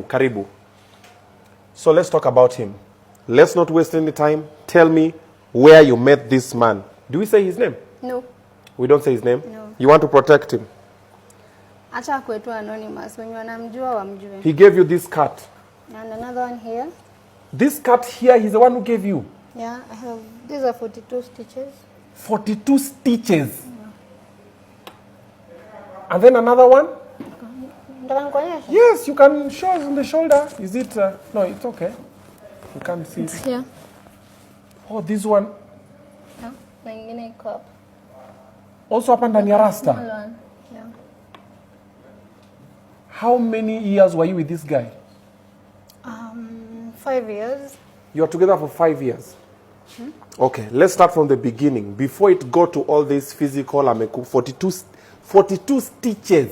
Karibu. So let's talk about him. Let's not waste any time. Tell me where you met this man. Do we say his name? No. We don't say his name? No. You want to protect him? Acha kwetu anonymous. When you wanamjua wamjue. He gave you this cut. And another one here. This cut here, he's the one who gave you? Yeah, I have, these are 42 stitches. 42 stitches? Yeah. And then another one? Yes, you can show us on the shoulder. Is it? No, it's okay. You can't see it's it. Here. Oh, this one. Yeah, naingine iko hapa. Also hapa ndani ya rasta. Yeah. How many years were you with this guy? 5 years. You are together for 5 years. Okay, let's start from the beginning. Before it got to all this physical, 42 stitches.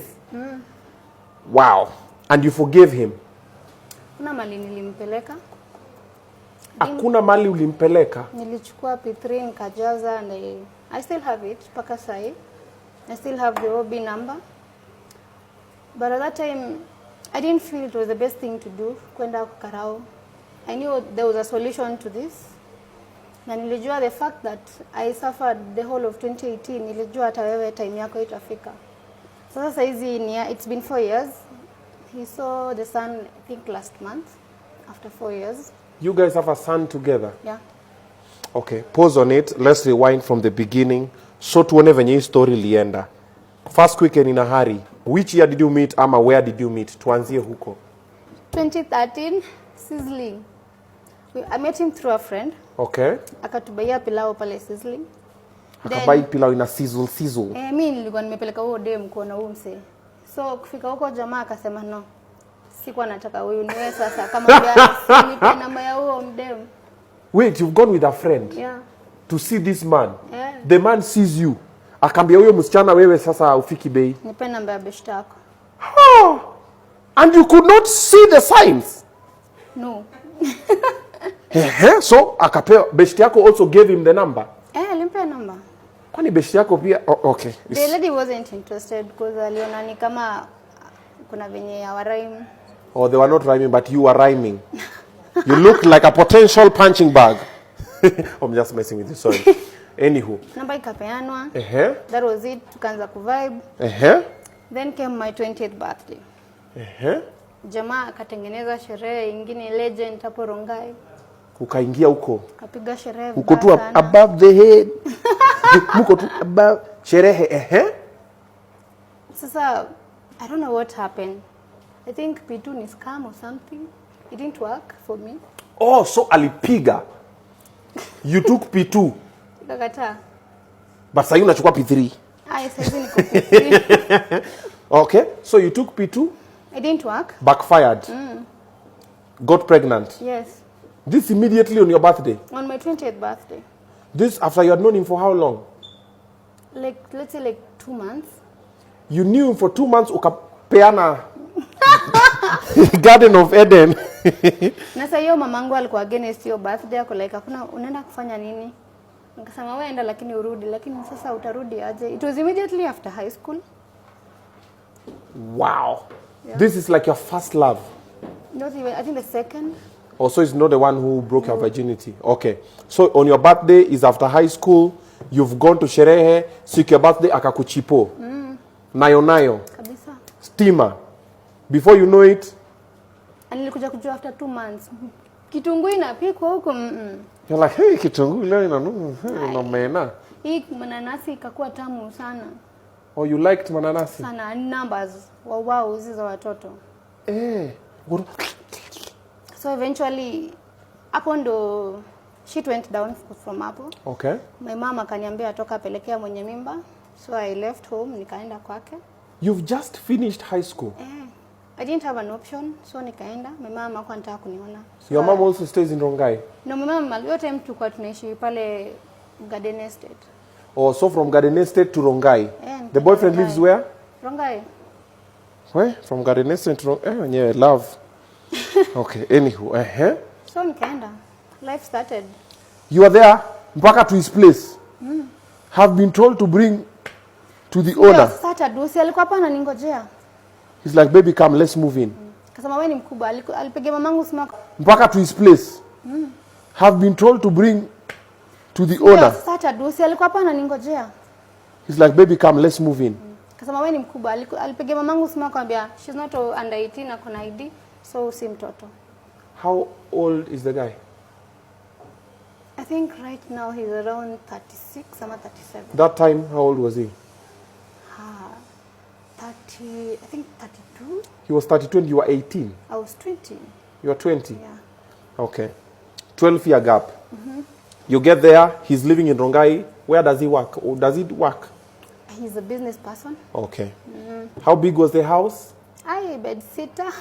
Wow. And you forgave him? Kuna mali nilimpeleka. Hakuna mali ulimpeleka? Nilichukua P3 nikajaza and I still have it paka sai. I still have the OB number. But at that time I didn't feel it was the best thing to do kwenda kukarao. I knew there was a solution to this. Na nilijua the fact that I suffered the whole of 2018, nilijua hata wewe time yako itafika. Sasa hizi it's been 4 years. He saw the son, I think, last month, after 4 years. You guys have a son together? Yeah. Okay, pause on it. Let's rewind from the beginning. So tuone venye hii story lienda. First quick and in a hurry. Which year did you meet ama where did you meet? Tuanzie huko. 2013, Sizzling. I met him through a friend. Okay. Akatubaiya pilau pale Sizzling. Akabai pilau ina sizzle. Mimi nilikuwa nimepeleka huo dem kuona huo mse. So kufika huko jamaa akasema no. Sikuwa nataka huyu niwe sasa kama bia nipe namba ya huo mdem. Wait, you've gone with a friend? Yeah. To see this man? Yeah. The man sees you. Akambia huyo msichana wewe sasa ufiki bei. Nipe namba ya beshte yako. Oh. And you could not see the signs? No. So akapewa beshte yako also gave him the number? Alimpa namba. Kwani beshte yako pia? Oh, okay. The lady wasn't interested because aliona ni kama kuna venye ya rhyme. Oh, they were not rhyming, but you were rhyming. You look like a potential punching bag. I'm just messing with you, sorry. Anywho. Namba ikapeanwa. That was it. Tukaanza kuvibe. Then came my 20th birthday. Jamaa akatengeneza sherehe ingine legend hapo Rongai. Ukaingia huko. Kapiga sherehe. Uko tu above the head. Muko tu above sherehe. Sasa I don't know what happened. I think P2 ni scam or something. It didn't work for me. Oh, so alipiga. You took P2. Kakata. But sasa unachukua P3. Sasa niko P3. Okay, so you took P2. It didn't work. Backfired. Got pregnant. Yes. This immediately on your birthday? On my 20th birthday. This after you had known him for how long? Like, let's say like 2 months. You knew him for 2 months, ukapeana Garden of Eden. Na sasa hiyo mamangu alikuwa against your birthday yako, like hakuna unaenda kufanya nini? Nikasema wewe enda lakini urudi, lakini sasa utarudi aje? It was immediately after high school. Wow. Yeah. This is like your first love. Not even, I think the second. Oh, so it's not the one who broke your virginity. Okay. So on your birthday is after high school, you've gone to sherehe, siku ya birthday akakuchipo. Nayo. Kabisa. Steamer. Before you know it. And nilikuja kujua after 2 months. Kitunguu inapikwa huko. You're like, hey, kitunguu leo ina mena. Hii mananasi ikakuwa tamu sana. Oh, you liked mananasi? Sana, numbers. Wow, hizi za watoto. So eventually, hapo ndo shit went down from hapo. Okay. My mom akaniambia atoka pelekea mwenye mimba. So I left home, nikaenda kwake. You've just finished high school? I didn't have an option, so nikaenda. My mom hakuwa anataka kuniona. So your mom also stays in Rongai? No, my mom, yote mtu kwa tunaishi pale Garden Estate. Oh, so from Garden Estate to Rongai? The boyfriend lives where? Rongai. Where? From Garden Estate to Rongai? Yeah, love. Okay, anywho. So nikaenda. Life started. You are there, mpaka to his place. Have been told to bring to the owner. Started. Usi alikuwa hapa ananingojea. He's like, baby, come, let's move in. Kasema wewe ni mkubwa. Alipigia mamangu simu. Mpaka to his place. Have been told to bring to the owner. Sasa Dusi alikuwa hapa ananingojea. He's like, baby come, let's move in. Kasema wewe ni mkubwa. Alipigia mamangu simu akamwambia she's not under 18 na kuna ID, so si mtoto. How old is the guy? I think right now he's around 36 or 37. That time, how old was he? 30, I think 32. He was 32 and you were 18. I was 20. You were 20? Yeah. Okay. 12-year gap. You get there, he's living in Rongai. Where does he work? Or does he work? He's a business person. Okay. How big was the house? I bedsitter.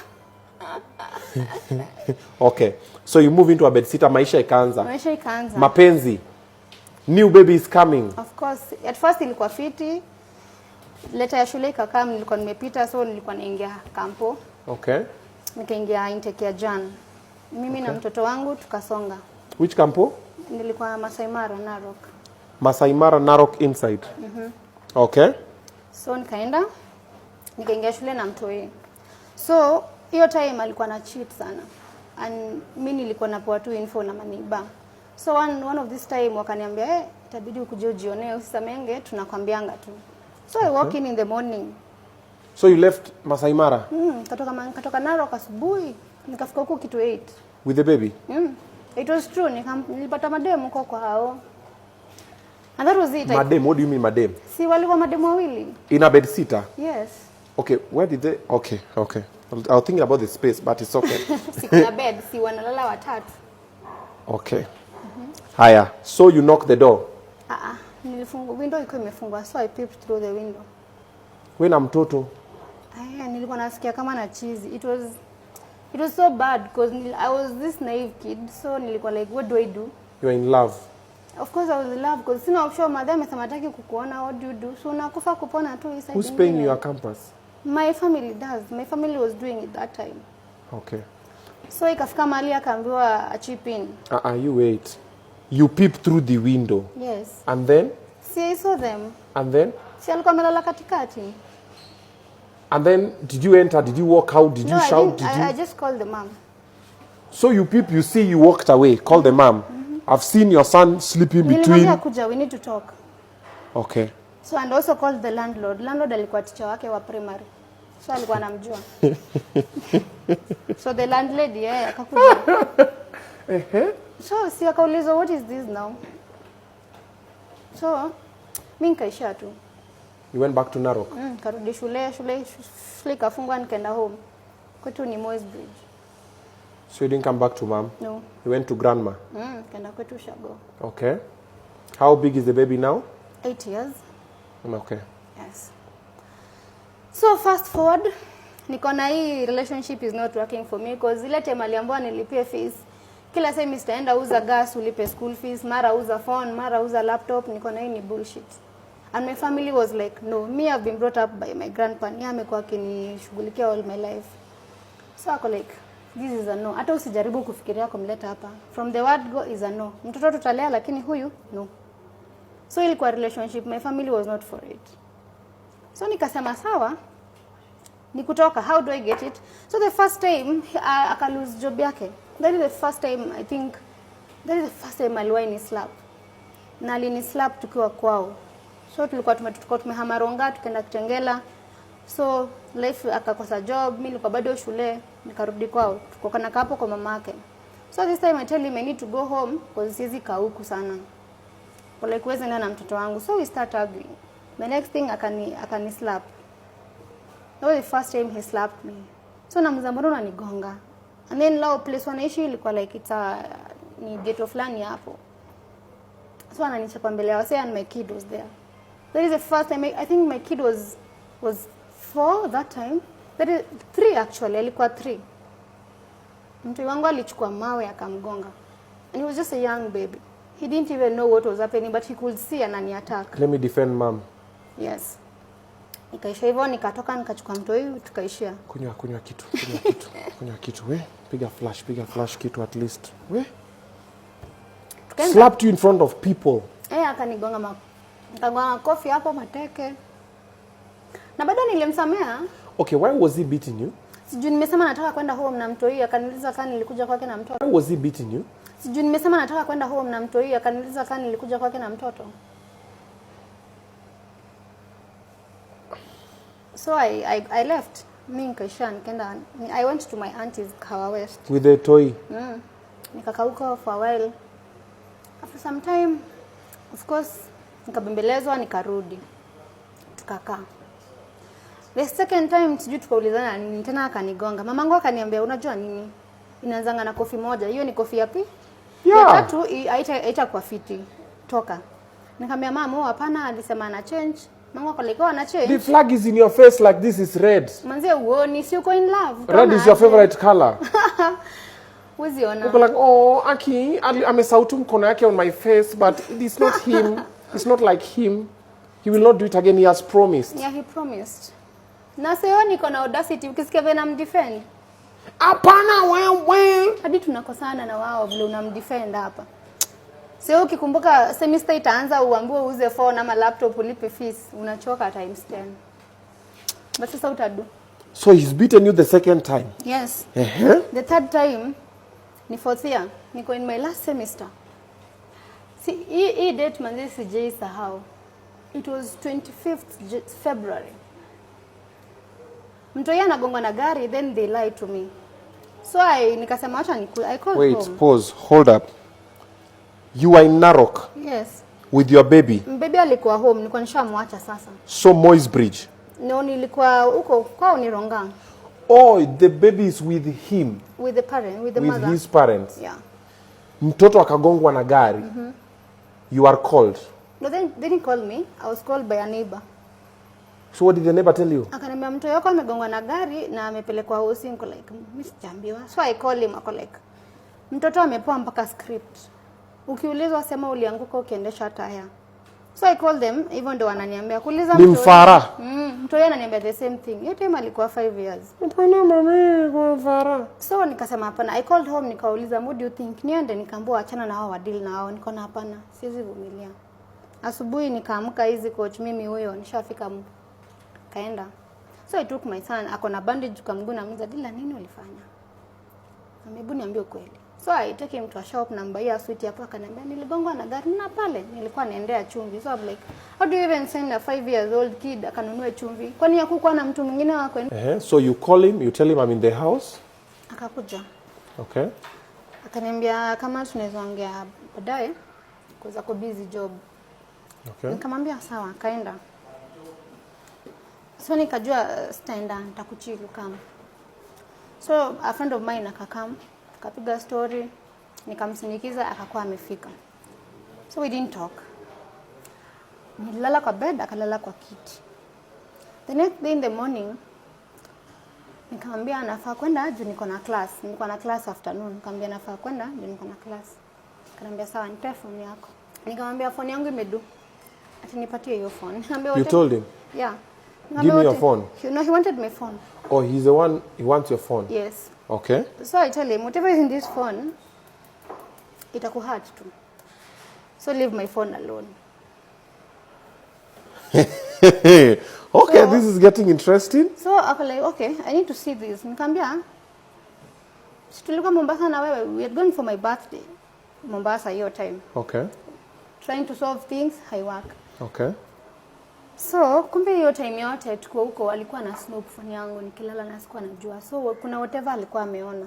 Okay. So you move into a bedsitter, maisha ikaanza. Maisha ikaanza. Mapenzi. New baby is coming. Of course. At first ilikuwa fiti. Leta ya shule ikakaa, nilikuwa nimepita, so nilikuwa naingia kampo. Okay. Nikaingia intake ya Jan. Mimi na mtoto wangu tukasonga. Which kampo? Nilikuwa Masai Mara, Narok. Masai Mara, Narok inside. Okay. So nikaingia shule na mtoi. So hiyo time alikuwa na cheat sana. And mimi nilikuwa napoa tu info na maniba. So one of this time wakaniambia, itabidi ukuje ujione, usisamenge, tunakwambianga tu. So I walk in the morning. So you left Masai Mara? Katoka Narok asubuhi, nikafika huko kitu 8. With the baby? It was true, nilipata mademu huko kwa hao. And that was it. Madam, what do you mean madam? Si walikuwa mademu wawili. In a bedsitter? Yes. Okay, where did they? Okay. I was thinking about the space, but it's okay. Si kuna bed, si wanalala watatu. Okay. Haya, so you knock the door. Nilifungua window, ilikuwa imefungwa, so I peeped through the window. Wewe na mtoto? Nilikuwa nasikia kama na cheese. It was so bad because I was this naive kid, so nilikuwa like, what do I do? You are in love. Of course I was in love because sina option. Mother amesema hataki kukuona, what do you do? So unakufa kupona tu inside. Who's paying your campus? My family does. My family was doing it that time. Okay. So ikafika mahali akaambiwa a chip in. You wait. You peep through the window. Yes. And then? See, I saw them. And then? Si alikuwa amelala katikati. And then, did you enter? Did you walk out? Did you shout? I just called the mom. So you peep, you see, you walked away. Call the mom. I've seen your son sleeping between. Nilimwambia kuja, we need to talk. Okay. So and also called the landlord. Landlord alikuwa teacher wake wa primary. So alikuwa anamjua. So the landlady akakuja. So si akauliza, what is this now? So mimi nikaisha tu. You went back to Narok? Karudi shule ikafungwa, nikaenda home. Kwetu ni Moi's Bridge. So you didn't come back to mom? No. You went to grandma? Kaenda kwetu Shago. Okay. How big is the baby now? 8 years. Okay. Yes. So fast forward, niko na hii relationship is not working for me because ile time aliambiwa nilipie fees. Kila time nitaenda uza gas, ulipe school fees, mara uza phone, mara uza laptop, niko na hii ni bullshit. And my family was like, no, me I've been brought up by my grandpa. Ni amekuwa akinishughulikia all my life. So ako like, this is a no. Hata usijaribu kufikiria kumleta hapa. From the word go is a no. Mtoto tutalea lakini huyu no. So ilikuwa relationship, my family was not for it. So nikasema sawa, ni kutoka, how do I get it? So the first time aka lose job yake. That is the first time, I think, that is the first time aliwahi ni slap. Na alini slap tukiwa kwao. So tulikuwa tumehama Ronga, tukaenda Kitengela. So life akakosa job, mimi nilikuwa bado shule, nikarudi kwao. Tukokana hapo kwa mamake. So this time I tell him I need to go home because siwezi kaa huku sana. Kwa like kuweza na mtoto wangu. So we start arguing. The next thing akani slap. That was the first time he slapped me. So namzambona unanigonga. And then lao place wanaishi ilikuwa like ni ghetto fulani hapo. So ananichapa mbele ya wase and my kid was there. That is the first time, I think my kid was 4 that time. That is 3 actually, alikuwa 3. Mtu wangu alichukua mawe akamgonga. And he was just a young baby. He didn't even know what was happening, but he could see anani attack. Let me defend mom. Yes. Nikaisha hivyo, nikatoka nikachukua mtu huyu tukaishia. Kunywa kitu. We, piga flash kitu at least. We. Slapped you in front of people. Akanigonga nikagonga kofi hapo mateke. Na bado nilimsamea. Okay, why was he beating you? Sijui nimesema nataka kwenda home na mtoi, akaniuliza kama nilikuja kwake na mtoto. How was he beating you? Sijui nimesema nataka kwenda home na mtoi, akaniuliza kama nilikuja kwake na mtoto. So I left. Mimi nikaisha nikaenda. I went to my auntie's Kawa West. With the toy? Nikakaa huko for a while. After some time, of course, nikabembelezwa nikarudi. Tukakaa. The second time sijui tukaulizana nini tena akanigonga. Mamangu akaniambia unajua nini? Inaanzanga na kofi moja. Hiyo ni kofi yapi? Yeah. Ya tatu haita kwa fiti. Toka. Nikamwambia mama, hapana, alisema ana change. Mama akalikuwa ana change. The flag is in your face like this is red. Manze uoni si uko in love. Red is your favorite color. Uziona. Uko like, oh, Aki, amesautu mkono yake on my face, but it's not him. It's not like him. He will not do it again. He has promised. Yeah, he promised. Na sio niko na audacity ukisikia vile namdefend. Hapana wewe. Hadi tunakosana na wao vile unamdefend hapa. Sio ukikumbuka semester itaanza uambiwe uuze phone ama laptop ulipe fees, unachoka times 10. But sasa utadu. So he's beaten you the second time? Yes. The third time ni fourth year. Niko in my last semester. See, hii date manzi sijaisahau. It was 25th February. Mtu yeye anagonga na gari, then they lied to me. So nikasema acha I called Wait, home. pause, hold up. You are in Narok? Yes. With your baby? Baby alikuwa home, nilikuwa nishamwacha sasa. So Moy's Bridge? No, nilikuwa huko kwao ni Rongang. Oh, the baby is with him? With the parent, with the with mother. With his parents? Yeah. Mtoto akagongwa na gari. You are called? No, they didn't call me. I was called by a neighbor. So what did the neighbor tell you? Akaniambia mtoto wako amegongwa na gari na amepelekwa hosi. Niko like, mimi sijaambiwa. So I call him, ako like, mtoto amepewa mpaka script. Ukiulizwa sema ulianguka ukiendesha taya. So I call them, even though wananiambia kuuliza mtoto. Ni mfara. Mtoto yeye ananiambia the same thing. Hiyo time alikuwa 5 years. Mbona mami kwa mfara? So nikasema hapana. I called home nikauliza, what do you think? Niende nikaambiwa achana na hao wadili na hao. Niko na hapana, siwezi vumilia. Asubuhi nikaamka hizi coach mimi huyo nishafika kaenda. So I took my son, ako na bandage kwa mguu na mza, Dila nini ulifanya? Hebu niambie ukweli. So I take him to a shop na mbaya sweet hapo, akaniambia niligongwa na gari na pale nilikuwa naendea chumvi. So I'm like, how do you even send a 5 years old kid akanunue chumvi? Kwani hakukuwa na mtu mwingine wa kwenda? So you call him, you tell him I'm in the house? Akakuja. Okay. Akaniambia kama tunaweza ongea baadaye kwa kwa busy job. Okay. Nikamwambia sawa, kaenda. So nikajua staenda nitakuchilu kama. So a friend of mine akakam, tukapiga story, nikamsindikiza akakuwa amefika. So we didn't talk. Nilala kwa bed, akalala kwa kiti. The next day in the morning, nikamwambia anafaa kwenda juu niko na class. Niko na class afternoon. Nikamwambia anafaa kwenda juu niko na class. Akaniambia sawa, nipe phone yako. Nikamwambia phone yangu imedu. Ati nipatie hiyo phone. Nikamwambia you told him? Yeah. Give me your phone. No, he wanted my phone. Oh, he's the one, he wants your phone? Yes. Okay. So I tell him, whatever is in this phone, itakuhurt too. So leave my phone alone. Okay, so, this is getting interesting. So I was like, okay, I need to see this. Nikamwambia, tulikuwa Mombasa na wewe, we had gone for my birthday. Mombasa hiyo time. Okay. Trying to solve things, I work. Okay. So, kumbe hiyo time yote tuko huko alikuwa na snoop phone yangu nikilala na sikuwa najua. So, kuna whatever alikuwa ameona.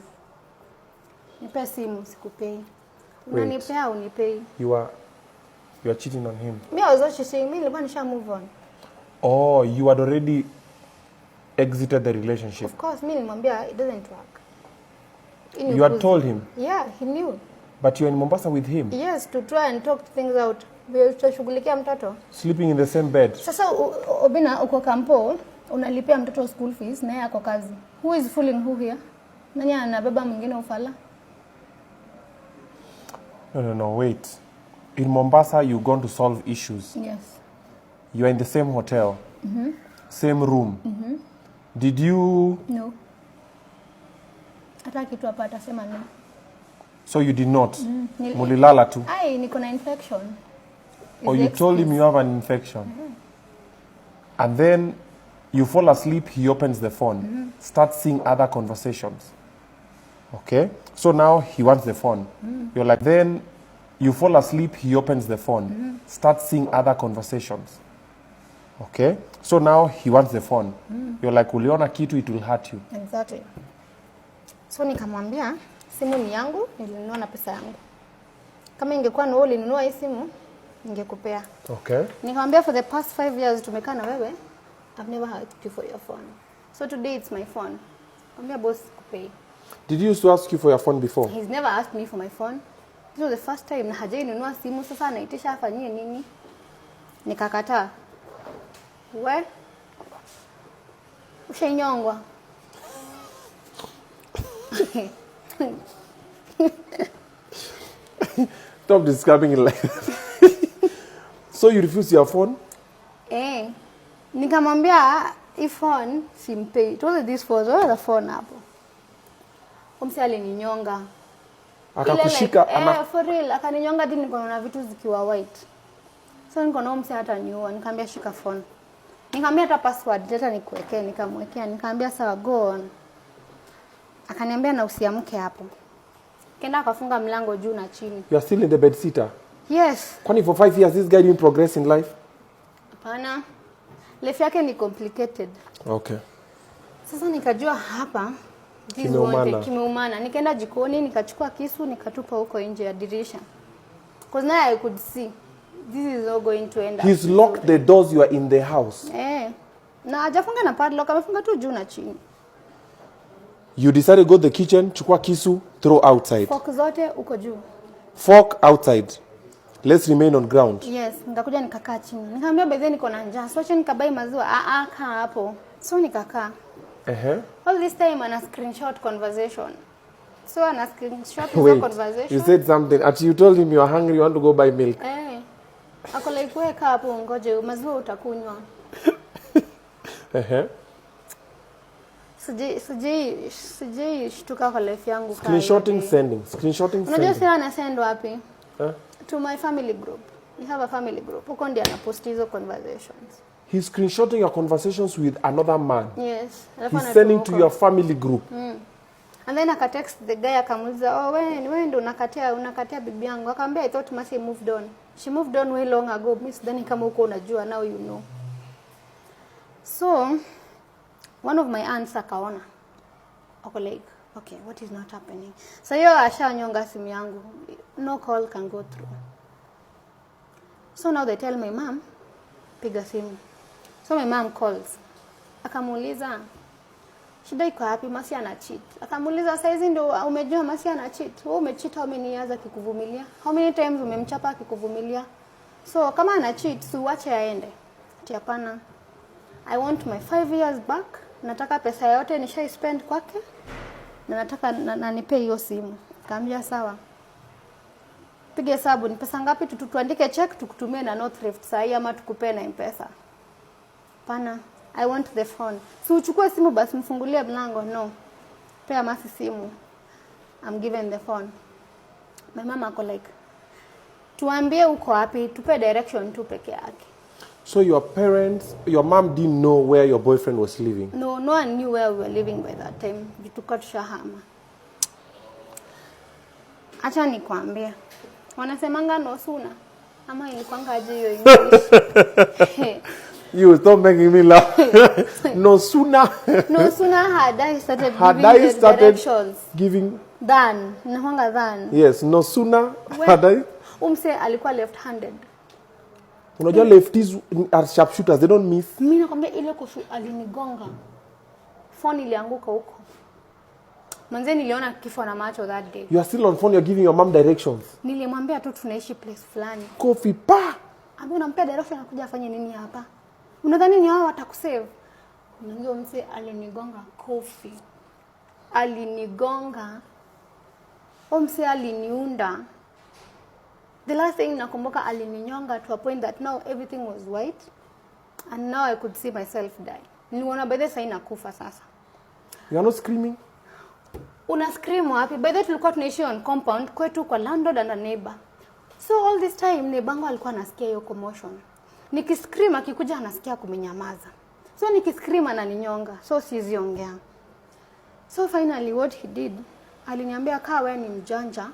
Nipe simu sikupei. Unanipea unipei. You are cheating on him. Me, I was also saying, me nilikuwa nisha move on. Oh, you had already exited the relationship. Of course, me nilimwambia it doesn't work. You had told him? Yeah, he knew. But you're in Mombasa with him? Yes, to try and talk things out. Wewe tutashughulikia mtoto. Sleeping in the same bed. Sasa Obina uko kampo, unalipia mtoto school fees na yeye ako kazi. Who is fooling who here? Nani anabeba mwingine ufala? No, wait. In Mombasa, you're going to solve issues. Yes. You are in the same hotel. Same room. Did you... No. Hata kitu hapa atasema no. So you did not? Mulilala tu? Ai, niko na infection. Or you told him you have an infection? And then You fall asleep, he opens the phone, starts seeing other conversations. Okay? So now he wants the phone. You're like, then you fall asleep, he opens the phone, starts seeing other conversations. Okay? So now he wants the phone. You're like, uliona kitu, it will hurt you. Exactly. So nikamwambia, simu ni yangu, nilinunua na pesa yangu. Kama ingekuwa ni wewe ulinunua hii simu, ningekupea. Okay. Nikamwambia, for the past 5 years tumekaa na wewe, I've never asked you for your phone. So today it's my phone. Nikamwambia boss kupei. Did he used to ask you for your phone before? He's never asked me for my phone. This was the first time na hajainunua simu, sasa anaitisha afanyie nini? Nikakataa. We? Ushainyongwa. Stop describing it like that. So you refused your phone? Nikamwambia hii phone simpei. It was this phone, what the phone hapo? Umsi alininyonga. Akakushika for real, akaninyonga hadi niko na vitu zikiwa white. So niko na umsi hata niua, nikamwambia shika phone. Nikamwambia hata password hata nikuwekea, nikamwekea, nikamwambia sawa go on. Akaniambia na usiamke hapo. Kenda akafunga mlango juu na chini. You are still in the bed sitter? Yes. Kwani for 5 years this guy didn't progress in life? Hapana. Life yake ni complicated. Okay. Sasa nikajua hapa kimeumana. Nikaenda jikoni, nikachukua kisu, nikatupa huko nje ya dirisha. Because now I could see this is not going to end up. He's locked the doors, you are in the house. Na hajafunga na padlock, amefunga tu juu na chini. You decided go to the kitchen, chukua kisu, throw outside. Fork zote uko juu. Fork outside. Let's remain on ground. Yes, nikakuja nikakaa chini. Nikamwambia by then niko na njaa. So acha nikabai maziwa. Kaa hapo. So nikakaa. All this time ana screenshot conversation. So ana screenshot his conversation. You said something. Actually, you told him you are hungry, you want to go buy milk. Ako like weka hapo ngoje maziwa utakunywa. Sijai shtuka kwa life yangu kama. Screenshotting sending. Unajua sasa ana send wapi? To my family group. We have a family group. Huko ndio ana post hizo conversations. He's screenshotting your conversations with another man. Yes. He's sending to your family group. And then aka text the guy akamuuliza, wewe ndio unakatia bibi yangu. Akamwambia I thought Mercy moved on. She moved on way long ago. Mimi sidhani kama uko unajua, now you know. So one of my aunts akaona. Ako like, okay, what is not happening? So hiyo ashanyonga simu yangu. No call can go through. So now they tell my mom, piga simu. So my mom calls. Akamuuliza, shida iko wapi? Mercy ana cheat. Akamuuliza, saizi ndio umejua Mercy ana cheat? Wewe umecheat how many years akikuvumilia? How many times umemchapa akikuvumilia? So kama ana cheat, si uache aende. Ati hapana. I want my 5 years back. Nataka pesa yote nishai spend kwake. Na nataka na nipe hiyo simu. Kaambia sawa. Piga hesabu ni pesa ngapi tuandike check tukutumie na no thrift sahi ama tukupe na M-Pesa. Pana, I want the phone. Si uchukue simu basi mfungulie mlango. No. Pea Mercy simu. I'm given the phone. My mama ako like, tuambie uko wapi, tupe direction tu peke yake. So your mom didn't know where your boyfriend was living? No one knew where we were living by that time. Vituka tushahama. Acha nikwambie. Wanasemanga no sooner. Ama ilikuanga aje hiyo English. You stop making me laugh. No sooner. No sooner had I started giving directions. Giving Than. Nahanga than. Yes, no sooner had I. Umse alikuwa left-handed. Unajua lefties are sharpshooters, they don't miss. Mimi nakwambia ile kushu alinigonga. Phone ilianguka huko. Manze niliona kifo na macho that day. You are still on phone, you're giving your mom directions. Nilimwambia tu tunaishi place fulani. Coffee pa. Ambaye unampea direction anakuja afanye nini hapa? Unadhani ni hao watakusave? Unajua mse alinigonga coffee. Alinigonga. Mse aliniunda. The last thing nakumbuka alininyonga to a point that now everything was white and now I could see myself die. Niliona by the sign nakufa sasa. You are not screaming? Una scream wapi? By the tulikuwa tunaishi on compound kwetu kwa landlord and a neighbor. So all this time neighbor alikuwa anasikia hiyo commotion. Nikiscream akikuja anasikia kumenyamaza. So nikiscream ananinyonga. So siziongea. So finally what he did, aliniambia kaa wewe ni mjanja,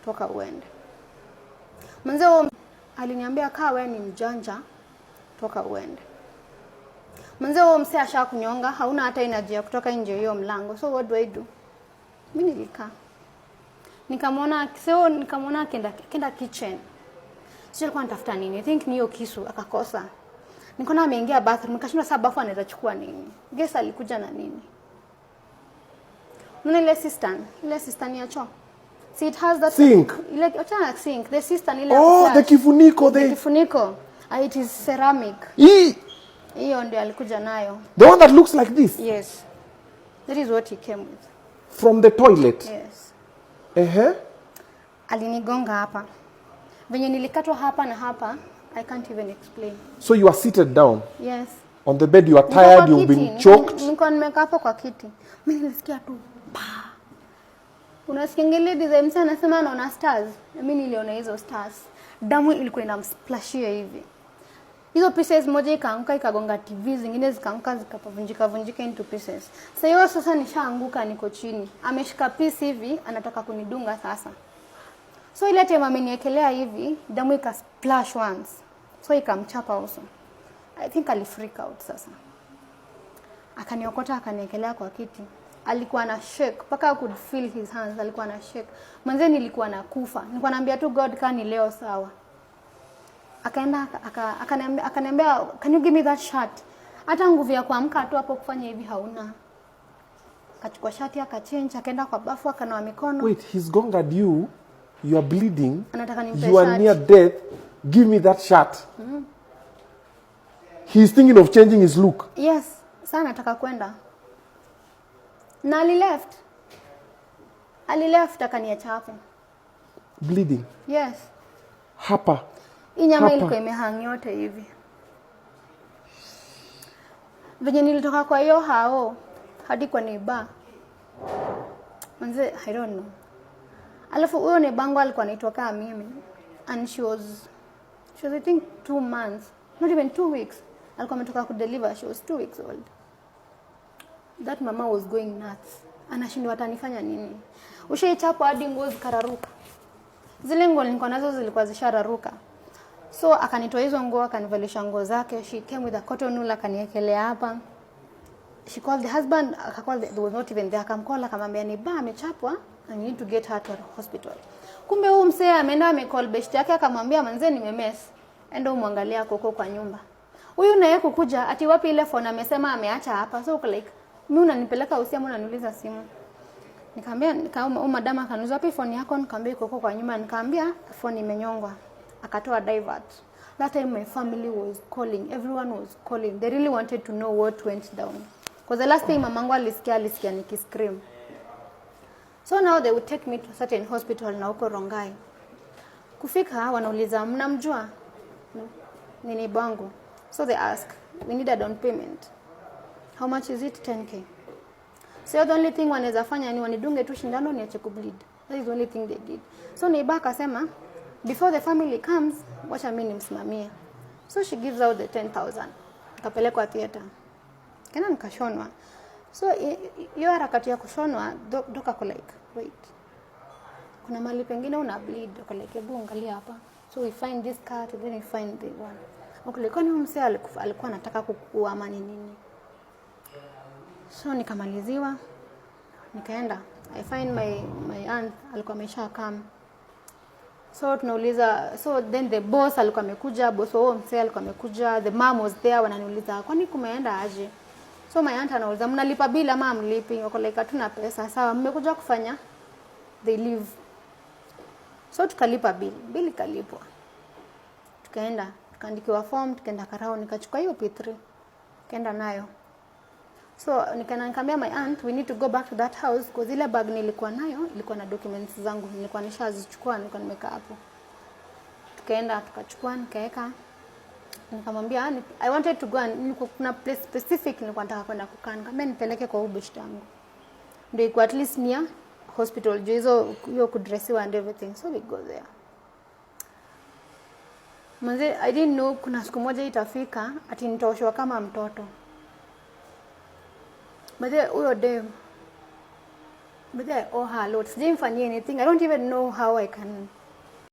toka uende. Manzee aliniambia kaa wewe ni mjanja, toka uende. Manzee huyo msee ashakunyonga, hauna hata energy ya kutoka nje hiyo mlango. So what do I do? Mimi nilikaa. Nikamwona kenda kitchen. Sio alikuwa anatafuta nini? I think ni hiyo kisu akakosa. Nikaona ameingia bathroom, nikashindwa sababu bafu anaweza chukua nini. Guess alikuja na nini? Nuna ile cistern ya choo. See it has that sink. Ile ochana sink, the cistern ile. Oh, the kifuniko the kifuniko. It is ceramic. Hiyo ndio alikuja nayo. The one that looks like this? Yes. That is what he came with. From the toilet? Yes. Alinigonga hapa. Venye nilikatwa hapa na hapa, I can't even explain. So you are seated down? Yes. On the bed, you are tired, you've been choked? Niko nimekaa hapo kwa kiti. Mimi nilisikia tu pa. Unasikia design sana anasema anaona stars. Mimi niliona hizo stars. Damu ilikuwa inamsplashia hivi. Hizo pieces moja ikaanguka ikagonga TV, zingine zikaanguka zikavunjika into pieces. Sasa nishaanguka niko chini. Ameshika piece hivi anataka kunidunga sasa. So ile time ameniekelea hivi, damu ikasplash once. So ikamchapa uso. I think ali freak out sasa. Akaniokota akaniekelea kwa kiti. Alikuwa na shake, paka I could feel his hands, alikuwa na shake. Manze nilikuwa nakufa. Nilikuwa naambia tu God kani leo sawa. Akaenda akaniambia can you give me that shirt? Hata nguvu ya kuamka tu hapo kufanya hivi hauna. Akachukua shati akachange, akaenda kwa bafu akanawa mikono. Wait, he's gone at you. You are bleeding. You are near death. Give me that shirt. He's thinking of changing his look. Yes. Sana nataka kwenda. Na ali left akaniacha hapo. Bleeding? Yes. Hapa. Inyama ilikuwa imehang yote hivi. Venye nilitoka kwa hiyo hao hadi kwa neighbor. Manze, I don't know. Alafu huyo neighbor alikuwa anaitwa kama mimi. And she was I think 2 months, not even 2 weeks. Alikuwa ametoka ku deliver, she was 2 weeks old. That mama was going nuts. Anashindwa atanifanya nini? Ushaichapwa hadi nguo zikararuka. Zile nguo nilikuwa nazo zilikuwa zishararuka. So akanitoa hizo nguo akanivalisha nguo zake. She came with a cotton wool akaniekelea hapa. She called the husband, there was not even there. Akamcall akamwambia ni ba amechapwa, I need to get her to hospital. Kumbe huyu msee ameenda amecall best yake akamwambia manze nimemess. Enda umwangalia koko kwa nyumba. Huyu naye kukuja ati wapi ile phone amesema ameacha hapa. So like mimi unanipeleka usiamu unaniuliza simu. Nikamwambia madama akanuza wapi phone yako, nikamwambia iko kwa nyumba, nikamwambia phone imenyongwa. Akatoa divert. That time my family was calling, everyone was calling. They really wanted to know what went down. Because the last time mamangu alisikia nikiscream. So now they would take me to a certain hospital na huko Rongai. Kufika wanauliza mnamjua? Nini bangu? So they ask, we need a down payment. How much is it? 10K. So the only thing wanaweza fanya ni wanidunge tu shindano niache kubleed. That is the only thing they did. So neighbor akasema, before the family comes, wacha mimi nimsimamie. So she gives out the 10,000. Nikapelekwa theater. Kana nikashonwa. So hiyo harakati ya kushonwa doka ko like, wait. Kuna mali pengine una bleed, doka like hebu angalia hapa. So we find this cut, then we find the one. Okay, kwani msee alikuwa anataka kukua ama nini? So nikamaliziwa. Nikaenda. I find my aunt alikuwa ameshakaa. So tunauliza, so then the boss alikuwa amekuja, boss wao msee alikuwa amekuja, the mom was there wananiuliza kwani kumeenda aje? So my aunt anauliza mnalipa bila ama mlipi? Wako like hatuna pesa. Sawa, mmekuja kufanya? They leave. So tukalipa bill ikalipwa. Tukaenda, tukaandikiwa form, tukaenda Karao, nikachukua hiyo P3. Kaenda nayo. So nikamwambia my aunt we need to go back to that house because ile bag nilikuwa nayo ilikuwa na documents zangu, nilikuwa nishazichukua, nilikuwa nimekaa hapo. Tukaenda tukachukua nikaeka. Nikamwambia I wanted to go and kuna place specific nilikuwa nataka kwenda kukaa. Nikamwambia nipeleke kwa ubeshte yangu. Ndio iko at least near hospital hiyo kudressiwa and everything. So we go there. Manze I didn't know kuna siku moja itafika ati nitaoshwa kama mtoto. But then huyo dem, but then I owe her a lot. Sijamfanyia anything. I don't even know how I can